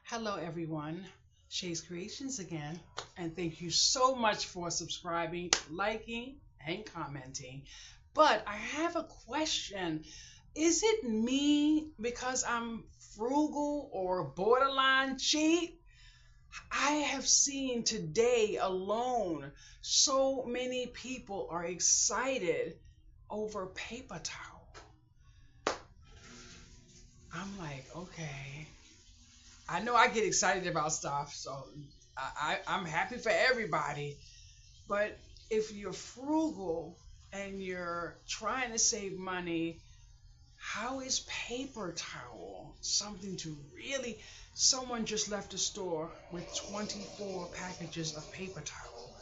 Hello, everyone. Shay's Creations again, and thank you so much for subscribing, liking, and commenting. But I have a question. Is it me because I'm frugal or borderline cheap? I have seen today alone so many people are excited over paper towel. I'm like, okay. I know I get excited about stuff, so I'm happy for everybody. But if you're frugal and you're trying to save money, how is paper towel something to really? Someone just left the store with 24 packages of paper towel,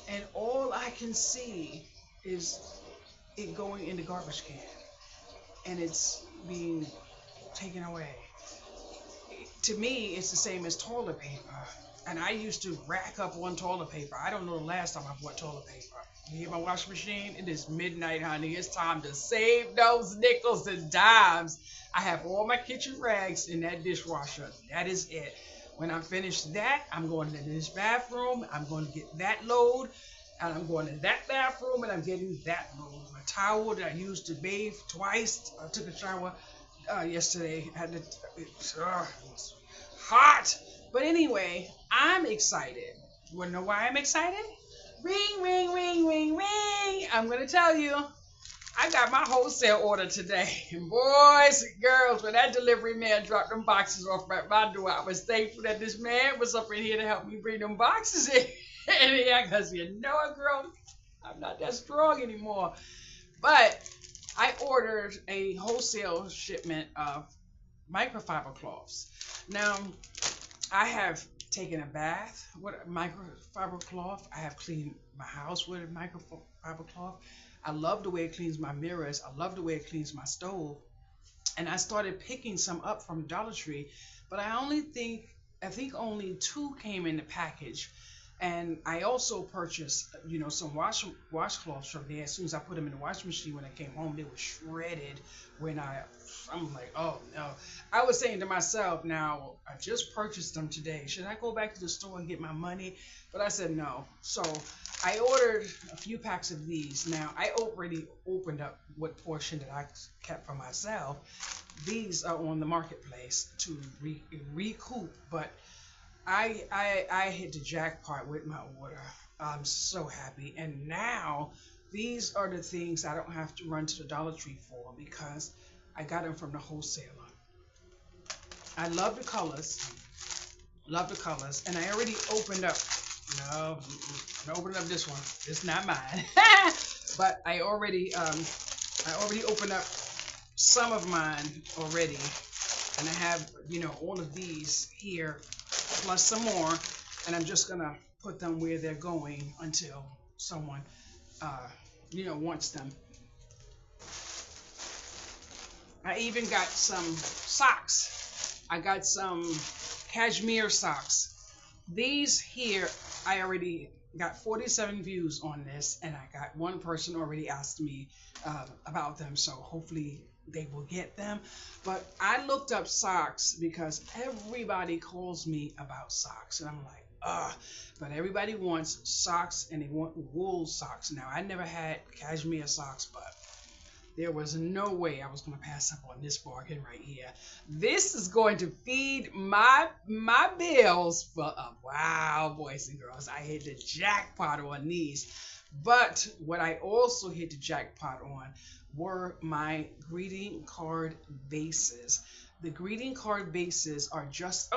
and all I can see is it going in the garbage can, and it's being taken away. To me, it's the same as toilet paper. And I used to rack up one toilet paper. I don't know the last time I bought toilet paper. You hear my washing machine? It is midnight, honey. It's time to save those nickels and dimes. I have all my kitchen rags in that dishwasher. That is it. When I finish that, I'm going to this bathroom. I'm going to get that load. And I'm going to that bathroom and I'm getting that load. My towel that I used to bathe twice. I took a shower yesterday. Had to, it was hot. But anyway, I'm excited. Want to know why I'm excited? Ring, ring, ring, ring, ring. I'm going to tell you. I got my wholesale order today. And boys and girls, when that delivery man dropped them boxes off at my door, I was thankful that this man was up in here to help me bring them boxes in. Yeah, because you know what, girl? I'm not that strong anymore. But I ordered a wholesale shipment of microfiber cloths. Now, I have taken a bath with a microfiber cloth. I have cleaned my house with a microfiber cloth. I love the way it cleans my mirrors. I love the way it cleans my stove. And I started picking some up from Dollar Tree, but I think only two came in the package. And I also purchased, some washcloths from there. As soon as I put them in the washing machine when I came home, they were shredded. I'm like, oh no. I was saying to myself, now I just purchased them today. Should I go back to the store and get my money? But I said no. So I ordered a few packs of these. Now I already opened up what portion that I kept for myself. These are on the marketplace to recoup, but I hit the jackpot with my order. I'm so happy. And now these are the things I don't have to run to the Dollar Tree for because I got them from the wholesaler. I love the colors. Love the colors. And I already opened up. No, I opened up this one. It's not mine. But I already opened up some of mine already. And I have, all of these here plus some more, and I'm just gonna put them where they're going until someone, wants them. I even got some socks. I got some cashmere socks. These here, I already got 47 views on this, and I got one person already asked me about them, so hopefully they will get them. But I looked up socks because everybody calls me about socks, and I'm like, ugh. But everybody wants socks, and they want wool socks. Now, I never had cashmere socks, but there was no way I was going to pass up on this bargain right here. This is going to feed my bills for a while, boys and girls. I hit the jackpot on these. But what I also hit the jackpot on were my greeting card bases. The greeting card bases are just,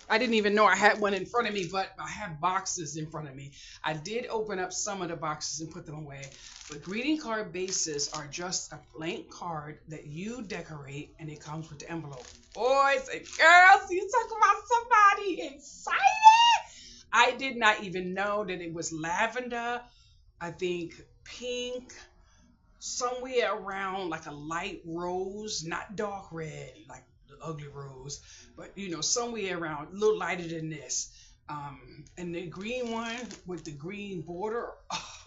I didn't even know I had one in front of me, but I have boxes in front of me. I did open up some of the boxes and put them away. But greeting card bases are just a blank card that you decorate, and it comes with the envelope. Boys and girls, you talk about somebody excited. I did not even know that it was lavender, I think pink, somewhere around like a light rose, not dark red, like the ugly rose, but somewhere around a little lighter than this. And the green one with the green border. Oh,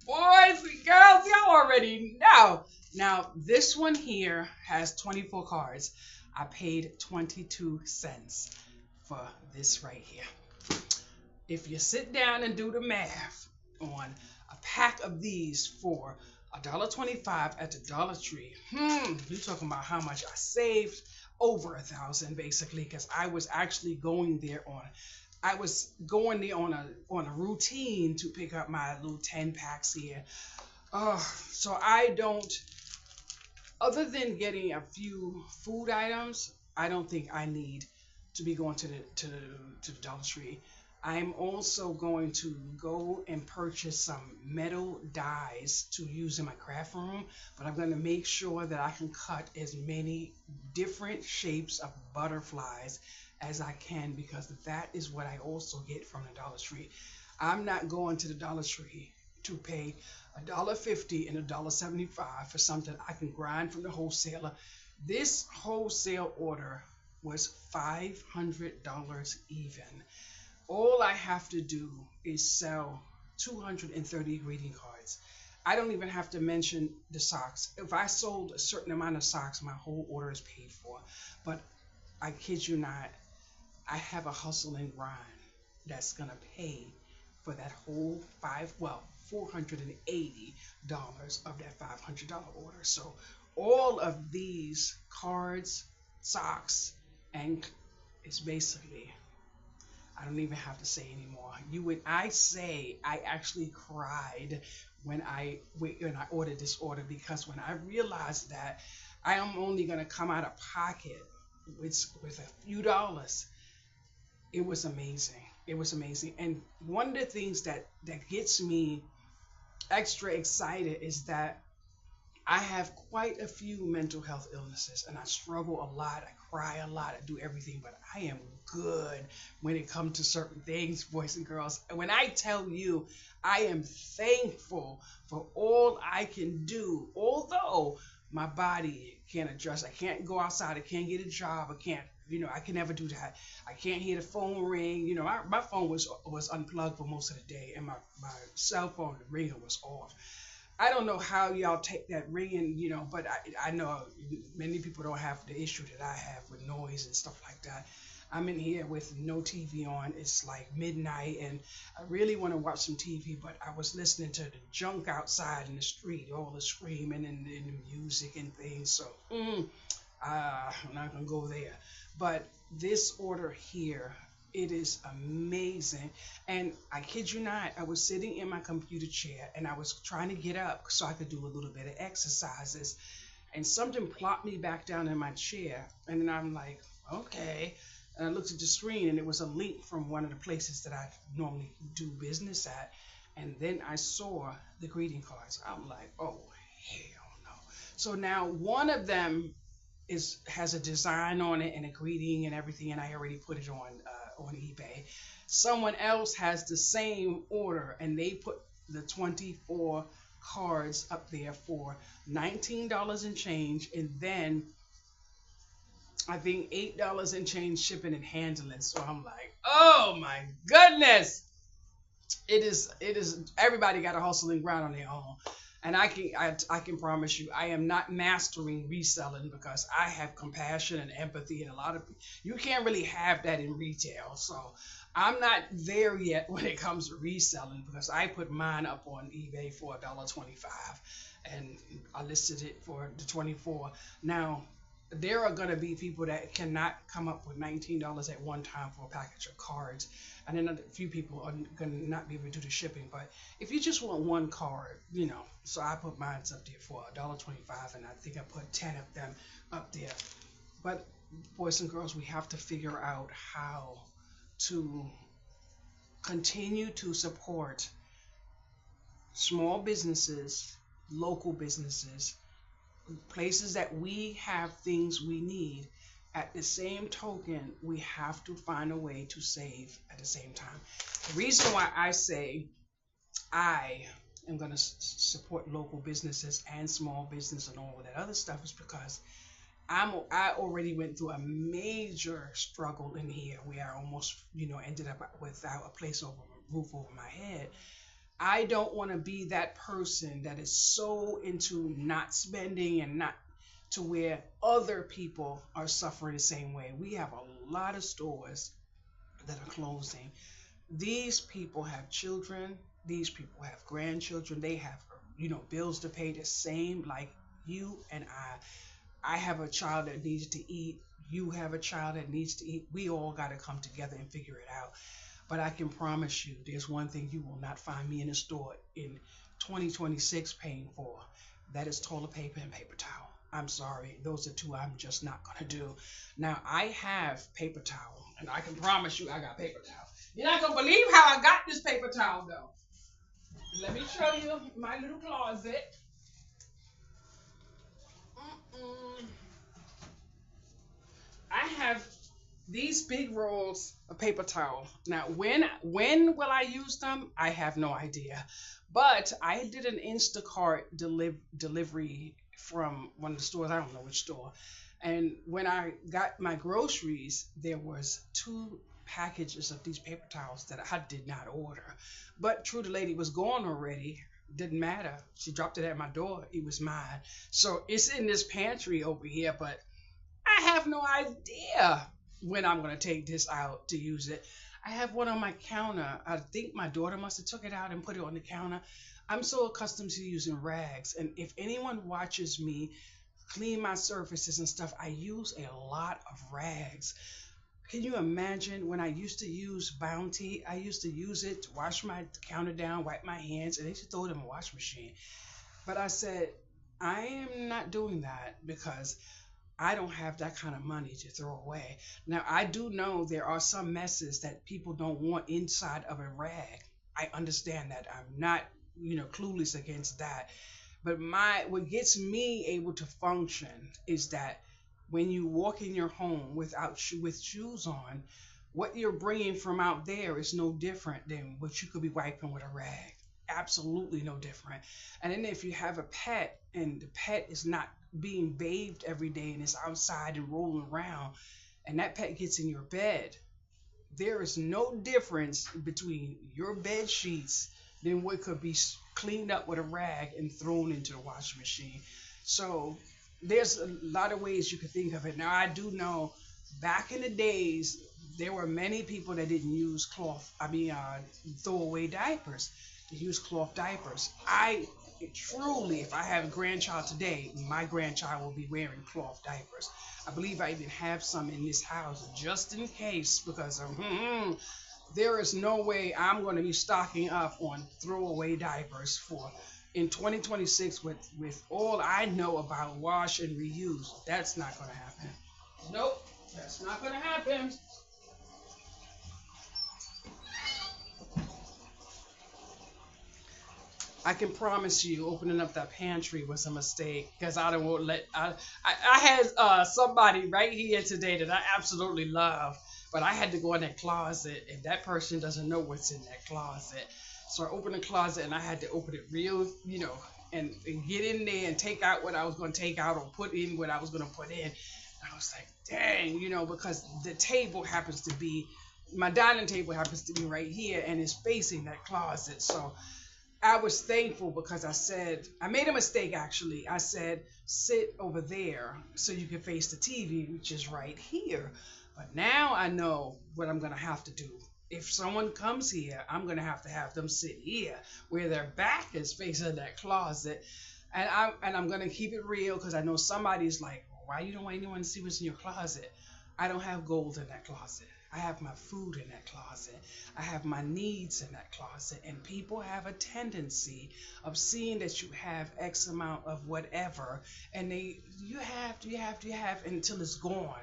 boys and girls, y'all already know. Now, this one here has 24 cards. I paid 22 cents for this right here. If you sit down and do the math on a pack of these for $1.25 at the Dollar Tree, you're talking about how much I saved. Over 1,000 basically, because I was actually going there on a routine to pick up my little 10 packs here. So I don't, other than getting a few food items, I don't think I need to be going to the Dollar Tree. I'm also going to go and purchase some metal dies to use in my craft room, but I'm going to make sure that I can cut as many different shapes of butterflies as I can, because that is what I also get from the Dollar Tree. I'm not going to the Dollar Tree to pay $1.50 and $1.75 for something I can grind from the wholesaler. This wholesale order was $500 even. All I have to do is sell 230 greeting cards. I don't even have to mention the socks. If I sold a certain amount of socks, my whole order is paid for. But I kid you not, I have a hustle and grind that's gonna pay for that whole $480 of that $500 order. So all of these cards, socks, and it's basically, I don't even have to say anymore. I say I actually cried when I ordered this order, because when I realized that I am only gonna come out of pocket with a few dollars, it was amazing. It was amazing. And one of the things that gets me extra excited is that I have quite a few mental health illnesses, and I struggle a lot. I cry a lot. I do everything, but I am good when it comes to certain things, boys and girls. And when I tell you, I am thankful for all I can do, although my body can't adjust. I can't go outside. I can't get a job. I can't, I can never do that. I can't hear the phone ring. My phone was unplugged for most of the day, and my cell phone, the ringer was off. I don't know how y'all take that ringing, but I know many people don't have the issue that I have with noise and stuff like that. I'm in here with no TV on. It's like midnight, and I really want to watch some TV, but I was listening to the junk outside in the street, all the screaming and the music and things. So I'm not gonna go there. But this order here, it is amazing. And I kid you not, I was sitting in my computer chair and I was trying to get up so I could do a little bit of exercises. And something plopped me back down in my chair. And then I'm like, okay. And I looked at the screen and it was a link from one of the places that I normally do business at. And then I saw the greeting cards. I'm like, oh, hell no. So now one of them has a design on it and a greeting and everything, and I already put it on eBay. Someone else has the same order, and they put the 24 cards up there for $19 and change, and then I think $8 and change shipping and handling. So I'm like, oh my goodness, it is everybody got to hustle and grind on their own. And I can promise you, I am not mastering reselling, because I have compassion and empathy, and a lot of you can't really have that in retail. So I'm not there yet when it comes to reselling, because I put mine up on eBay for $1.25, and I listed it for the 24. Now there are going to be people that cannot come up with $19 at one time for a package of cards, and then a few people are going to not be able to do the shipping. But if you just want one card, so I put mine up there for $1.25, and I think I put 10 of them up there. But boys and girls, we have to figure out how to continue to support small businesses, local businesses, places that we have things we need. At the same token, we have to find a way to save at the same time. The reason why I say I am going to support local businesses and small business and all of that other stuff is because I already went through a major struggle in here where I almost ended up without a roof over my head. I don't want to be that person that is so into not spending and not to where other people are suffering the same way. We have a lot of stores that are closing. These people have children, these people have grandchildren, they have, bills to pay the same like you and I have a child that needs to eat. You have a child that needs to eat. We all got to come together and figure it out. But I can promise you, there's one thing you will not find me in a store in 2026 paying for. That is toilet paper and paper towel. I'm sorry. Those are two I'm just not going to do. Now, I have paper towel, and I can promise you I got paper towel. You're not going to believe how I got this paper towel, though. Let me show you my little closet. Mm-mm. I have these big rolls of paper towel. Now, when will I use them? I have no idea. But I did an Instacart delivery from one of the stores. I don't know which store. And when I got my groceries, there was two packages of these paper towels that I did not order. But true, the lady was gone already. Didn't matter. She dropped it at my door. It was mine. So it's in this pantry over here, but I have no idea when I'm going to take this out to use it. I have one on my counter. I think my daughter must have took it out and put it on the counter. I'm so accustomed to using rags. And if anyone watches me clean my surfaces and stuff, I use a lot of rags. Can you imagine when I used to use Bounty? I used to use it to wash my counter down, wipe my hands, and they used to throw it in the wash machine. But I said, I am not doing that because I don't have that kind of money to throw away. Now, I do know there are some messes that people don't want inside of a rag. I understand that. I'm not, clueless against that. But what gets me able to function is that when you walk in your home with shoes on, what you're bringing from out there is no different than what you could be wiping with a rag. Absolutely no different. And then if you have a pet and the pet is not being bathed every day and it's outside and rolling around and that pet gets in your bed, there is no difference between your bed sheets than what could be cleaned up with a rag and thrown into the washing machine. So there's a lot of ways you could think of it. Now, I do know back in the days, there were many people that didn't use throwaway diapers. They use cloth diapers. Truly, if I have a grandchild today, my grandchild will be wearing cloth diapers. I believe I even have some in this house just in case, because there is no way I'm going to be stocking up on throwaway diapers for in 2026 with all I know about wash and reuse. That's not going to happen. Nope, that's not going to happen. I can promise you, opening up that pantry was a mistake because I don't want let. I had somebody right here today that I absolutely love, but I had to go in that closet, and that person doesn't know what's in that closet. So I opened the closet, and I had to open it real, and get in there and take out what I was going to take out or put in what I was going to put in. And I was like, dang, because the table happens to be, my dining table happens to be right here, and it's facing that closet. So I was thankful because I made a mistake actually. I said, sit over there so you can face the TV, which is right here. But now I know what I'm going to have to do. If someone comes here, I'm going to have them sit here where their back is facing that closet. And I'm going to keep it real because I know somebody's like, why you don't want anyone to see what's in your closet? I don't have gold in that closet. I have my food in that closet. I have my needs in that closet. And people have a tendency of seeing that you have X amount of whatever, and you have until it's gone.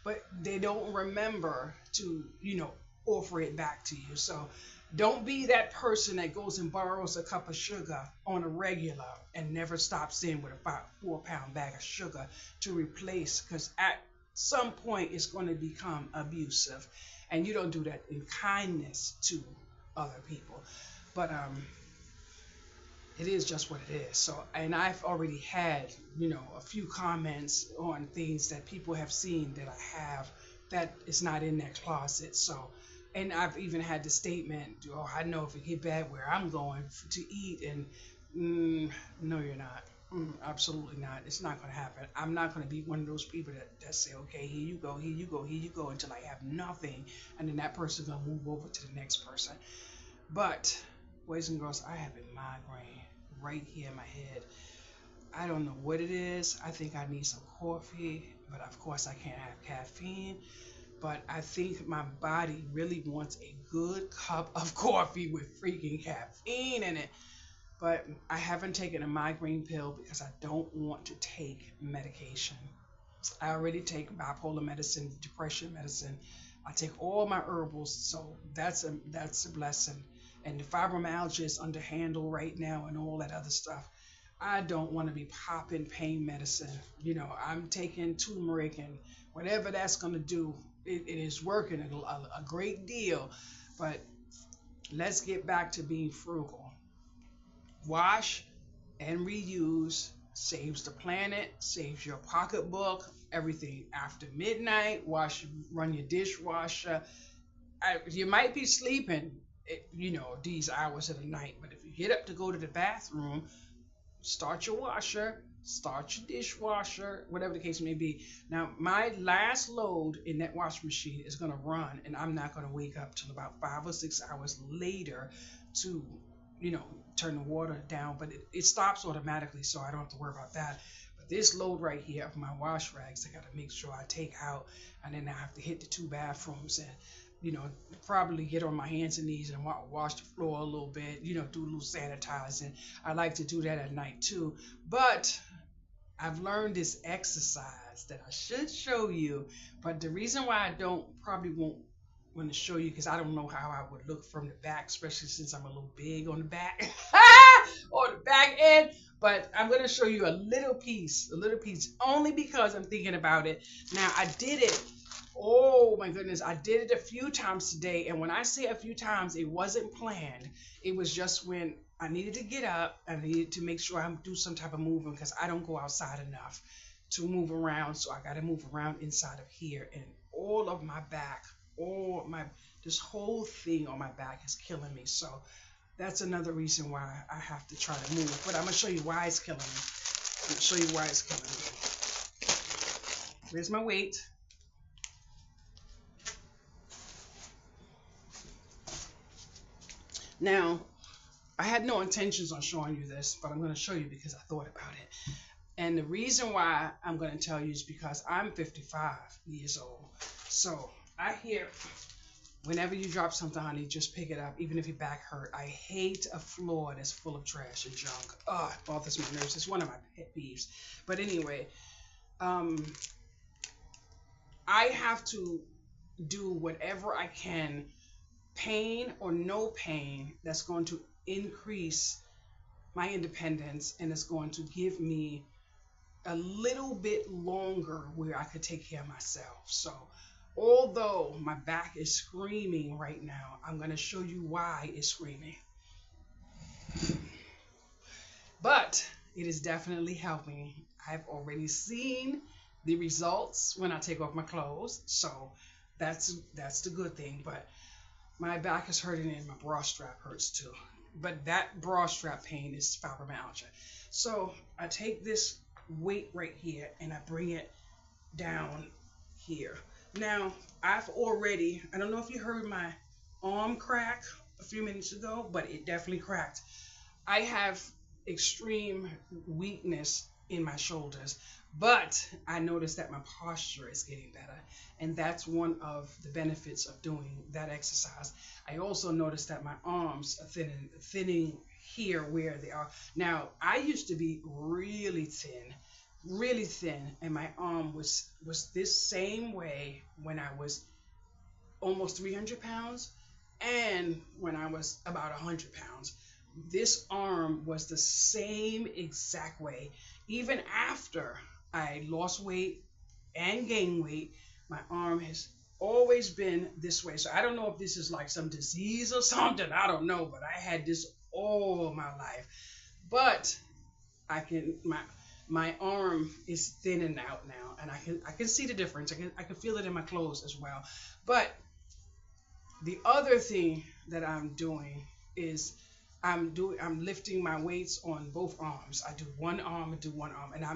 But they don't remember to, offer it back to you. So don't be that person that goes and borrows a cup of sugar on a regular and never stops in with a 4-pound bag of sugar to replace, because at some point it's going to become abusive, and you don't do that in kindness to other people. But it is just what it is. So, and I've already had a few comments on things that people have seen that I have that is not in that closet. So, And I've even had the statement, "Oh, I know if it get bad where I'm going to eat," and no, you're not. Absolutely not. It's not going to happen. I'm not going to be one of those people that say, "Okay, here you go, here you go, here you go," until I have nothing, and then that person's going to move over to the next person. But, boys and girls, I have a migraine right here in my head. I don't know what it is. I think I need some coffee, but of course I can't have caffeine. But I think my body really wants a good cup of coffee with freaking caffeine in it. But I haven't taken a migraine pill because I don't want to take medication. I already take bipolar medicine, depression medicine. I take all my herbals, so that's a blessing. And the fibromyalgia is under handle right now, and all that other stuff. I don't want to be popping pain medicine. I'm taking turmeric and whatever that's going to do. It is working a great deal, but let's get back to being frugal. Wash and reuse saves the planet, saves your pocketbook, everything. After midnight, run your dishwasher. You might be sleeping, these hours of the night, but if you get up to go to the bathroom, start your washer, start your dishwasher, whatever the case may be. Now, my last load in that washing machine is going to run, and I'm not going to wake up till about 5 or 6 hours later to, you know, turn the water down. But it stops automatically, so I don't have to worry about that. But this load right here of my wash rags, I got to make sure I take out, and then I have to hit the 2 bathrooms and probably get on my hands and knees and wash the floor a little bit, do a little sanitizing. I like to do that at night too. But I've learned this exercise that I should show you. But the reason why I probably won't want to show you, because I don't know how I would look from the back, especially since I'm a little big on the back, or the back end. But I'm going to show you a little piece, only because I'm thinking about it. Now, I did it. Oh my goodness, I did it a few times today. And when I say a few times, it wasn't planned. It was just when I needed to get up. I needed to make sure I do some type of movement because I don't go outside enough to move around. So I got to move around inside of here. And all of my back, this whole thing on my back is killing me. So that's another reason why I have to try to move. But I'm going to show you why it's killing me. I'm going to show you why it's killing me. Here's my weight. Now, I had no intentions on showing you this, but I'm going to show you because I thought about it. And the reason why I'm going to tell you is because I'm 55 years old. So I hear, whenever you drop something, honey, just pick it up, even if your back hurt. I hate a floor that's full of trash and junk. Oh, it bothers my nerves. It's one of my pet peeves. But anyway, I have to do whatever I can, pain or no pain, that's going to increase my independence and it's going to give me a little bit longer where I could take care of myself. So although my back is screaming right now, I'm going to show you why it's screaming. But it is definitely helping. I've already seen the results when I take off my clothes. So that's the good thing. But my back is hurting and my bra strap hurts too. But that bra strap pain is fibromyalgia. So I take this weight right here and I bring it down here. Now, I don't know if you heard my arm crack a few minutes ago, but it definitely cracked. I have extreme weakness in my shoulders, but I noticed that my posture is getting better, and that's one of the benefits of doing that exercise. I also noticed that my arms are thinning here where they are. Now, I used to be really thin, and my arm was this same way when I was almost 300 pounds and when I was about 100 pounds. This arm was the same exact way. Even after I lost weight and gained weight, my arm has always been this way. So I don't know if this is like some disease or something. I don't know, but I had this all my life. But my arm is thinning out now, and I can see the difference. I can feel it in my clothes as well. But The other thing that I'm doing is I'm lifting my weights on both arms. I do one arm and do one arm, and I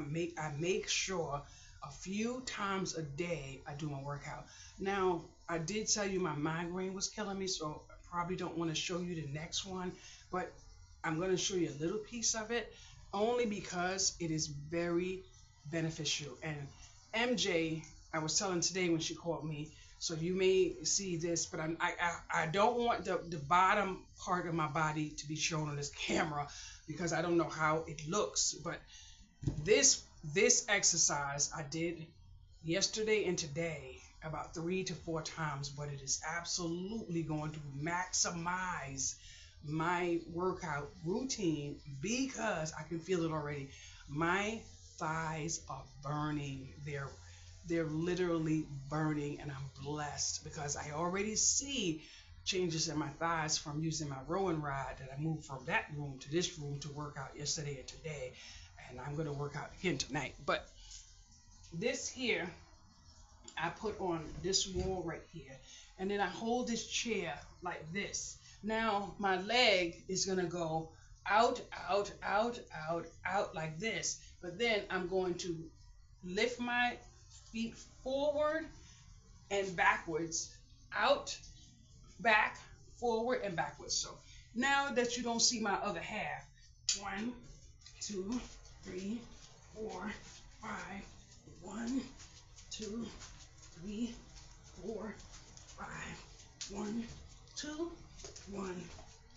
make sure a few times a day I do my workout. Now, I did tell you my migraine was killing me, so I probably don't want to show you the next one, but I'm going to show you a little piece of it only because it is very beneficial. And MJ, I was telling today when she called me, so you may see this, but I don't want the bottom part of my body to be shown on this camera because I don't know how it looks. But this exercise I did yesterday and today about 3 to 4 times, but it is absolutely going to maximize my workout routine because I can feel it already. My thighs are burning. They're literally burning, and I'm blessed because I already see changes in my thighs from using my rowing rod that I moved from that room to this room to work out yesterday and today, and I'm going to work out again tonight. But this here I put on this wall right here, and then I hold this chair like this. Now my leg is gonna go out, out, out, out, out like this, but then I'm going to lift my feet forward and backwards, out, back, forward, and backwards. So now that you don't see my other half, 1, 2, 3, 4, 5, 1, 2, 3, 4, 5, 1, 2, 1,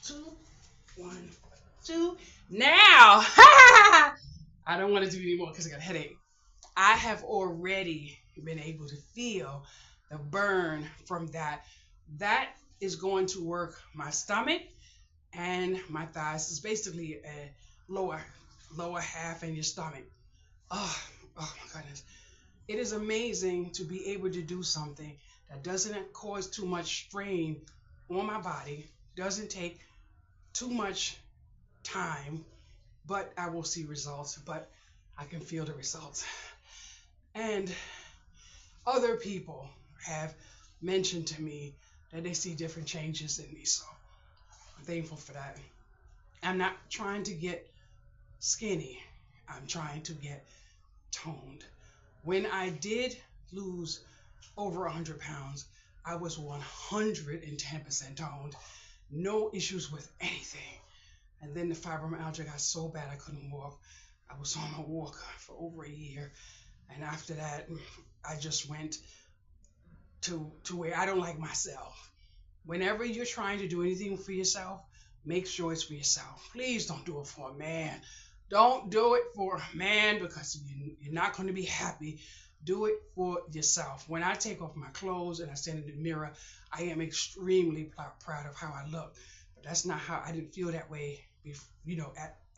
2, 1, 2. Now, I don't want to do anymore because I got a headache. I have already been able to feel the burn from that. That is going to work my stomach and my thighs. It's basically a lower half in your stomach. Oh, oh my goodness. It is amazing to be able to do something that doesn't cause too much strain on my body, doesn't take too much time, but I will see results, but I can feel the results. And other people have mentioned to me that they see different changes in me, so I'm thankful for that. I'm not trying to get skinny, I'm trying to get toned. When I did lose over 100 pounds, I was 110% toned, no issues with anything. And then the fibromyalgia got so bad I couldn't walk. I was on my walker for over a year. And after that, I just went to where I don't like myself. Whenever you're trying to do anything for yourself, make sure it's for yourself. Please don't do it for a man. Don't do it for a man because you're not going to be happy. Do it for yourself. When I take off my clothes and I stand in the mirror, I am extremely proud of how I look. But that's not how I didn't feel that way,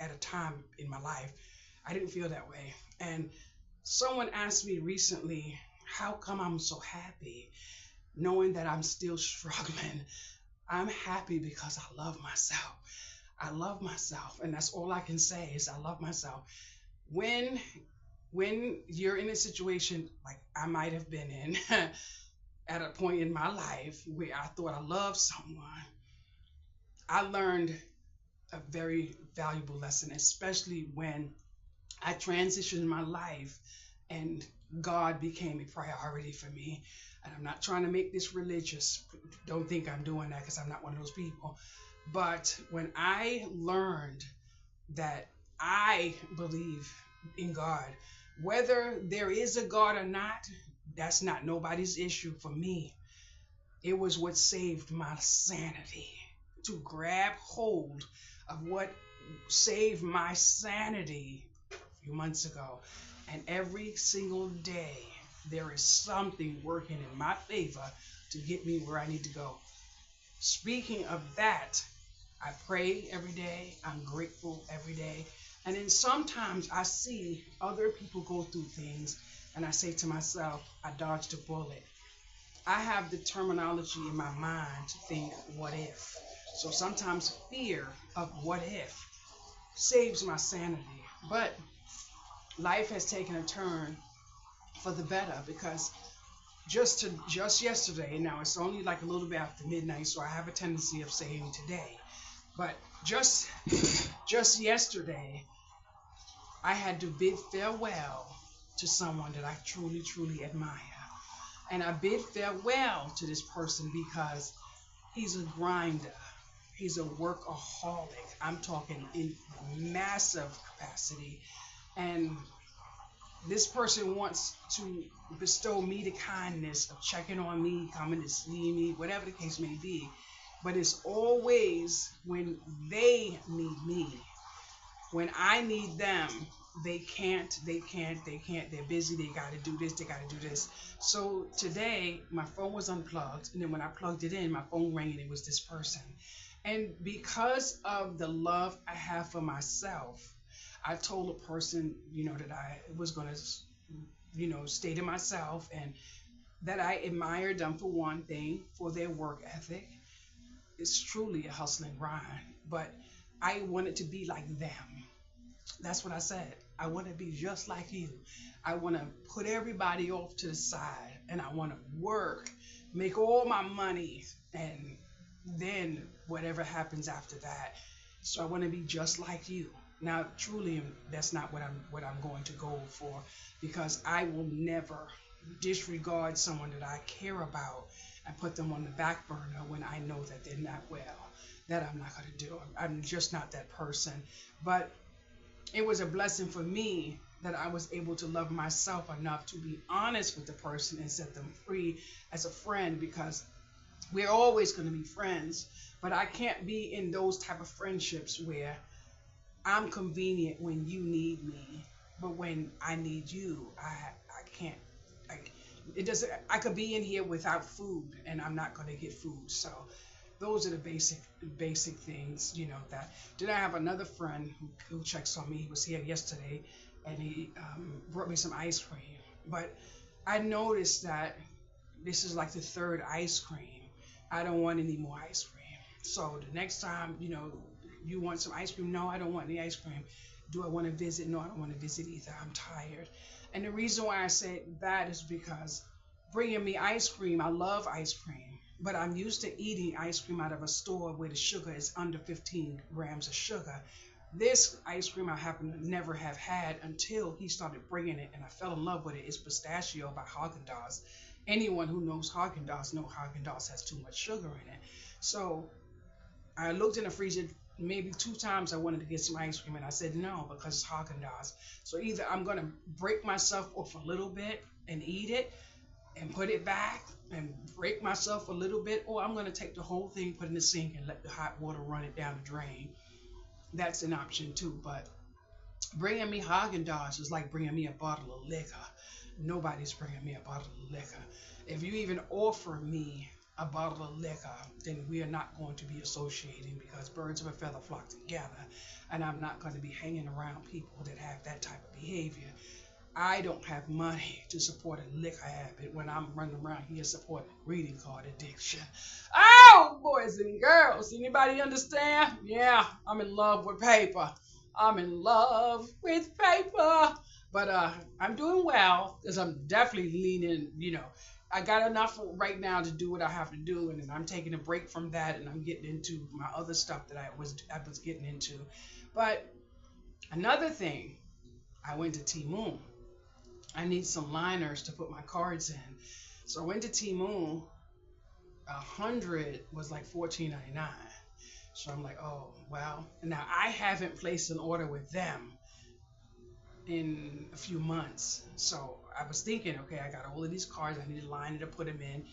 at a time in my life. I didn't feel that way. And someone asked me recently, how come I'm so happy knowing that I'm still struggling? I'm happy because I love myself. I love myself, and that's all I can say is I love myself. When you're in a situation like I might have been in at a point in my life where I thought I loved someone, I learned a very valuable lesson, especially when I transitioned my life and God became a priority for me. And I'm not trying to make this religious. Don't think I'm doing that because I'm not one of those people. But when I learned that I believe in God, whether there is a God or not, that's not nobody's issue for me. It was what saved my sanity. To grab hold of what saved my sanity a few months ago. And every single day, there is something working in my favor to get me where I need to go. Speaking of that, I pray every day. I'm grateful every day. And then sometimes I see other people go through things, and I say to myself, I dodged a bullet. I have the terminology in my mind to think, what if? So sometimes fear of what if saves my sanity. But life has taken a turn for the better because just yesterday. Now it's only like a little bit after midnight, so I have a tendency of saying today. But just just yesterday, I had to bid farewell to someone that I truly, truly admire. And I bid farewell to this person because he's a grinder. He's a workaholic. I'm talking in massive capacity. And this person wants to bestow me the kindness of checking on me, coming to see me, whatever the case may be. But it's always when they need me. When I need them, they can't. They're busy, they gotta do this, they gotta do this. So today, my phone was unplugged, and then when I plugged it in, my phone rang and it was this person. And because of the love I have for myself, I told a person, that I was gonna, stay to myself and that I admired them for one thing, for their work ethic. It's truly a hustling grind, but I wanted to be like them. That's what I said. I want to be just like you. I want to put everybody off to the side and I want to work, make all my money, and then whatever happens after that. So I want to be just like you. Now, truly, that's not what I'm going to go for because I will never disregard someone that I care about and put them on the back burner when I know that they're not well. That I'm not going to do. I'm just not that person. But it was a blessing for me that I was able to love myself enough to be honest with the person and set them free as a friend because we're always going to be friends, but I can't be in those type of friendships where I'm convenient when you need me, but when I need you, I can't. I, it doesn't. I could be in here without food, and I'm not going to get food. So those are the basic things, that. Then I have another friend who checks on me. He was here yesterday, and he brought me some ice cream. But I noticed that this is like the third ice cream. I don't want any more ice cream. So the next time, you want some ice cream? No, I don't want any ice cream. Do I want to visit? No, I don't want to visit either. I'm tired. And the reason why I say that is because bringing me ice cream, I love ice cream, but I'm used to eating ice cream out of a store where the sugar is under 15 grams of sugar. This ice cream I happen to never have had until he started bringing it, and I fell in love with it. It's pistachio by Haagen-Dazs. Anyone who knows Haagen-Dazs knows Haagen-Dazs has too much sugar in it. So I looked in the freezer maybe 2 times. I wanted to get some ice cream, and I said no because it's Haagen-Dazs. So either I'm gonna break myself off a little bit and eat it, and put it back, and break myself a little bit, or I'm gonna take the whole thing, put it in the sink, and let the hot water run it down the drain. That's an option too. But bringing me Haagen-Dazs is like bringing me a bottle of liquor. Nobody's bringing me a bottle of liquor. If you even offer me a bottle of liquor, then we are not going to be associating because birds of a feather flock together, and I'm not going to be hanging around people that have that type of behavior. I don't have money to support a liquor habit when I'm running around here supporting reading card addiction. Oh, boys and girls, anybody understand? Yeah, I'm in love with paper. I'm in love with paper. But I'm doing well because I'm definitely leaning, I got enough right now to do what I have to do, and then I'm taking a break from that, and I'm getting into my other stuff that I was getting into. But another thing, I went to T-Moon. I need some liners to put my cards in. So I went to T-Moon. 100 was like $14.99. So I'm like, oh, well. Now I haven't placed an order with them in a few months. So I was thinking, okay, I got all of these cards. I need a liner to put them in.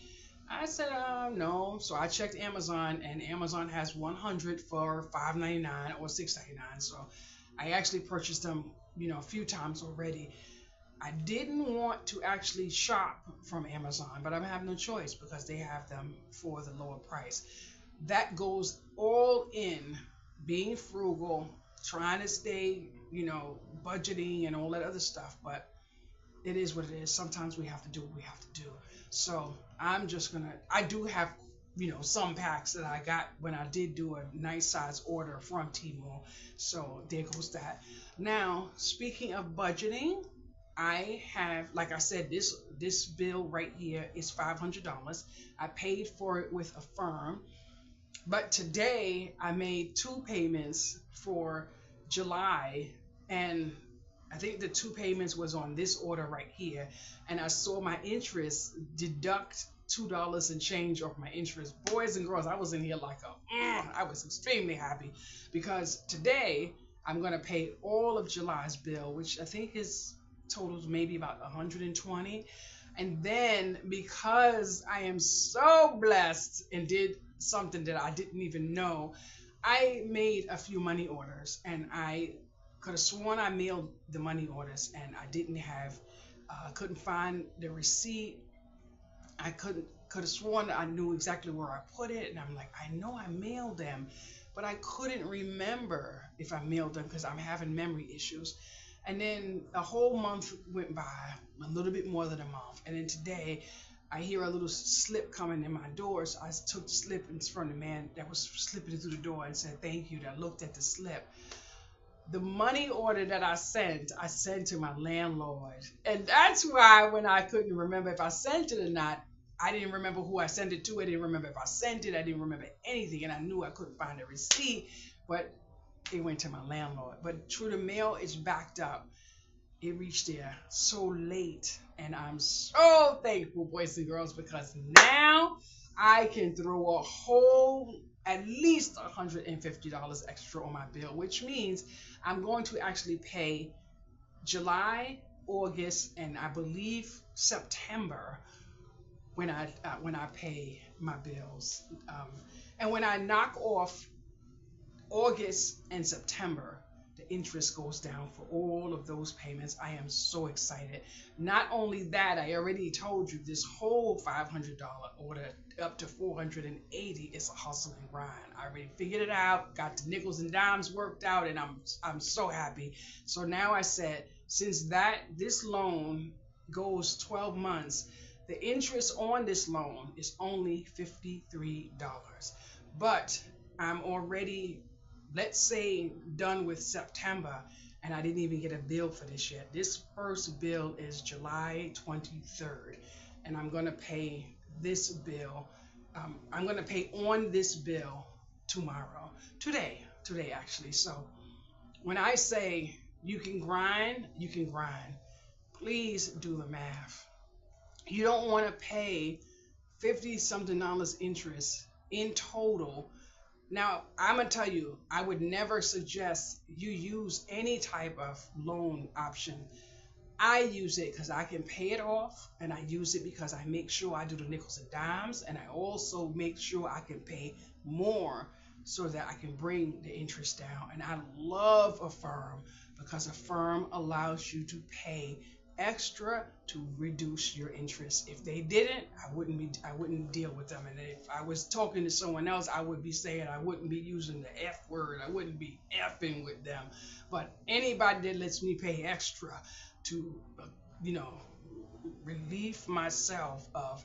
I said, no. So I checked Amazon, and Amazon has 100 for $5.99 or $6.99. So I actually purchased them, a few times already. I didn't want to actually shop from Amazon, but I'm having no choice because they have them for the lower price. That goes all in being frugal, trying to stay, budgeting and all that other stuff. But it is what it is. Sometimes we have to do what we have to do. So I do have, some packs that I got when I did do a nice size order from Tmall. So there goes that. Now, speaking of budgeting, I have, like I said, this bill right here is $500. I paid for it with a firm, but today I made two payments for July, and I think the two payments was on this order right here, and I saw my interest deduct $2 and change off my interest. Boys and girls, I was in here like I was extremely happy because today I'm gonna pay all of July's bill, which I think is totals maybe about 120. And then because I am so blessed and did something that I didn't even know, I made a few money orders, and I could have sworn I mailed the money orders, and I didn't have, couldn't find the receipt. I could have sworn I knew exactly where I put it, and I'm like, I know I mailed them, but I couldn't remember if I mailed them because I'm having memory issues. And then a whole month went by, a little bit more than a month, and then today I hear a little slip coming in my door. So I took the slip in front of the man that was slipping through the door and said thank you. I looked at the slip. The money order that I sent to my landlord. And that's why when I couldn't remember if I sent it or not, I didn't remember who I sent it to. I didn't remember if I sent it. I didn't remember anything. And I knew I couldn't find a receipt, but it went to my landlord. But through the mail, it's backed up. It reached there so late. And I'm so thankful, boys and girls, because now I can throw a whole at least $150 extra on my bill, which means I'm going to actually pay July, August, and I believe September when I pay my bills. And when I knock off August and September, the interest goes down for all of those payments. I am so excited. Not only that, I already told you this whole $500 order up to 480 is a hustle and grind. I already figured it out, got the nickels and dimes worked out, and I'm so happy. So now I said, since this loan goes 12 months, the interest on this loan is only $53. But I'm already, let's say, done with September, and I didn't even get a bill for this yet. This first bill is July 23rd, and I'm going to pay this bill. I'm going to pay on this bill tomorrow, today actually. So when I say you can grind, you can grind. Please do the math. You don't want to pay 50 something dollars interest in total. Now, I'm going to tell you, I would never suggest you use any type of loan option. I use it because I can pay it off, and I use it because I make sure I do the nickels and dimes, and I also make sure I can pay more so that I can bring the interest down. And I love a firm because a firm allows you to pay extra to reduce your interest. If they didn't, I wouldn't deal with them. And if I was talking to someone else, I would be saying I wouldn't be using the F word. I wouldn't be effing with them. But anybody that lets me pay extra to you know relieve myself of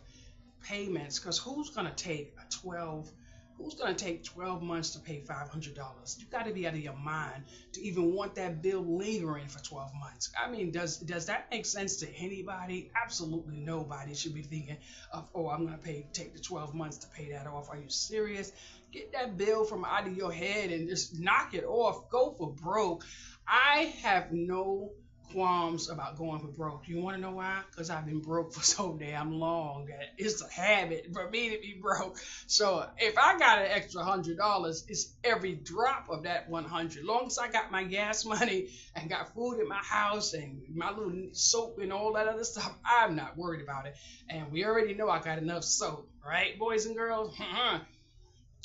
payments, because who's going to take 12 months to pay $500? You got to be out of your mind to even want that bill lingering for 12 months. I mean, does that make sense to anybody? Absolutely nobody should be thinking of, oh, I'm going to take the 12 months to pay that off. Are you serious? Get that bill from out of your head and just knock it off. Go for broke. I have no qualms about going for broke. You want to know why? Because I've been broke for so damn long that it's a habit for me to be broke. So if I got an extra $100, it's every drop of that 100. Long as I got my gas money and got food in my house and my little soap and all that other stuff, I'm not worried about it. And we already know I got enough soap, right, boys and girls?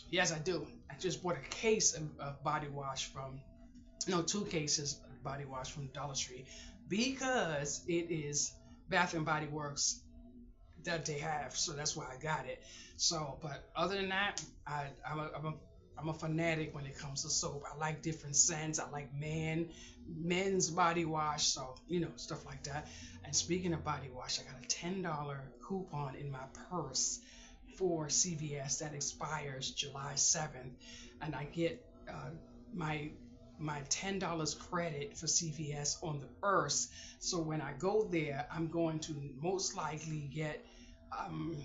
Yes, I do. I just bought a case of body wash from, no, two cases body wash from Dollar Tree because it is Bath and Body Works that they have, so that's why I got it. So, but other than that, I'm a fanatic when it comes to soap. I like different scents. I like men's body wash, so stuff like that. And speaking of body wash, I got a $10 coupon in my purse for CVS that expires July 7th, and I get my my $10 credit for CVS on the first. So when I go there, I'm going to most likely get. Um,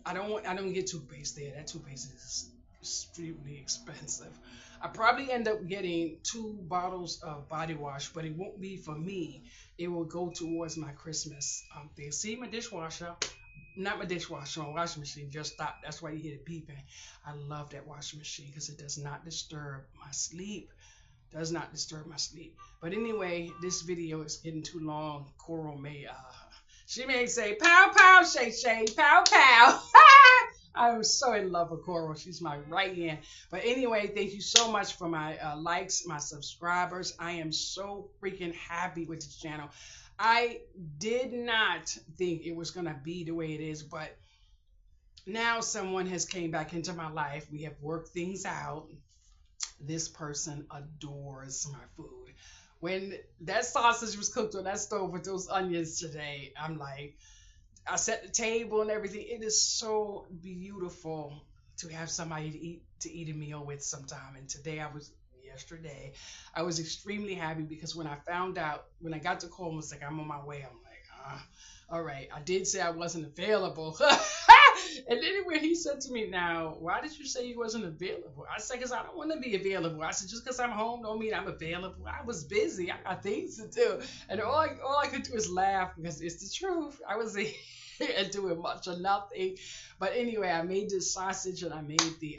I don't get toothpaste there. That toothpaste is extremely expensive. I probably end up getting 2 bottles of body wash, but it won't be for me. It will go towards my Christmas thing. See my dishwasher, not my dishwasher, my washing machine just stopped. That's why you hear the beeping. I love that washing machine because it does not disturb my sleep. Does not disturb my sleep. But anyway, this video is getting too long. Coral may she may say pow pow shay shay pow pow. I'm so in love with Coral. She's my right hand. But anyway, thank you so much for my likes, my subscribers. I am so freaking happy with this channel. I did not think it was gonna be the way it is, but now someone has came back into my life. We have worked things out. This person adores my food. When that sausage was cooked on that stove with those onions today, I'm like, I set the table and everything. It is so beautiful to have somebody to eat a meal with sometime. And yesterday, I was extremely happy because when I found out, when I got the call and was like, I'm on my way, I'm like, all right. I did say I wasn't available. And then when he said to me, now, why did you say you wasn't available? I said, because I don't want to be available. I said, just because I'm home don't mean I'm available. I was busy. I got things to do. And all I could do is laugh because it's the truth. I was and doing much or nothing. But anyway, I made the sausage and I made the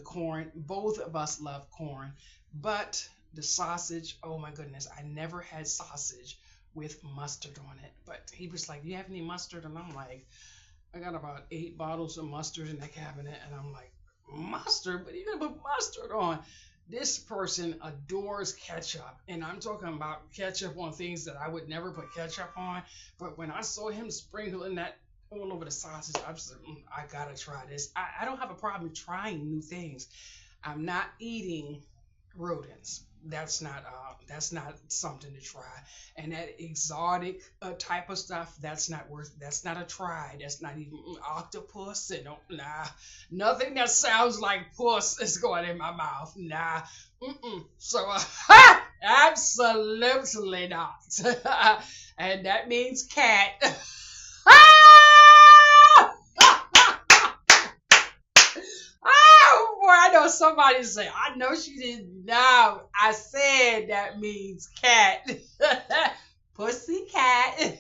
corn. Both of us love corn. But the sausage, oh my goodness, I never had sausage with mustard on it. But he was like, you have any mustard? And I'm like, I got about 8 bottles of mustard in the cabinet. And I'm like, mustard? But you gonna put mustard on? This person adores ketchup. And I'm talking about ketchup on things that I would never put ketchup on. But when I saw him sprinkling that all over the sausage, I was like, I gotta try this. I don't have a problem trying new things. I'm not eating rodents. That's not something to try. And that exotic type of stuff, that's not a try. That's not even octopus and nothing that sounds like puss is going in my mouth. Nah. So absolutely not. And that means cat. I know somebody say, I know she didn't know. I said that means cat. Pussy cat.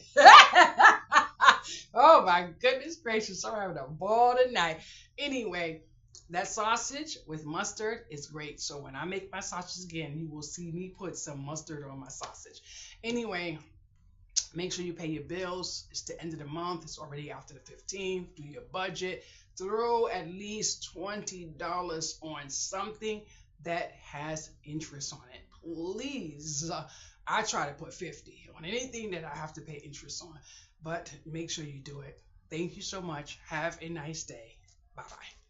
Oh my goodness gracious. I'm having a ball tonight. Anyway, that sausage with mustard is great. So when I make my sausage again, you will see me put some mustard on my sausage. Anyway, make sure you pay your bills. It's the end of the month. It's already after the 15th. Do your budget. Throw at least $20 on something that has interest on it. Please. I try to put 50 on anything that I have to pay interest on. But make sure you do it. Thank you so much. Have a nice day. Bye-bye.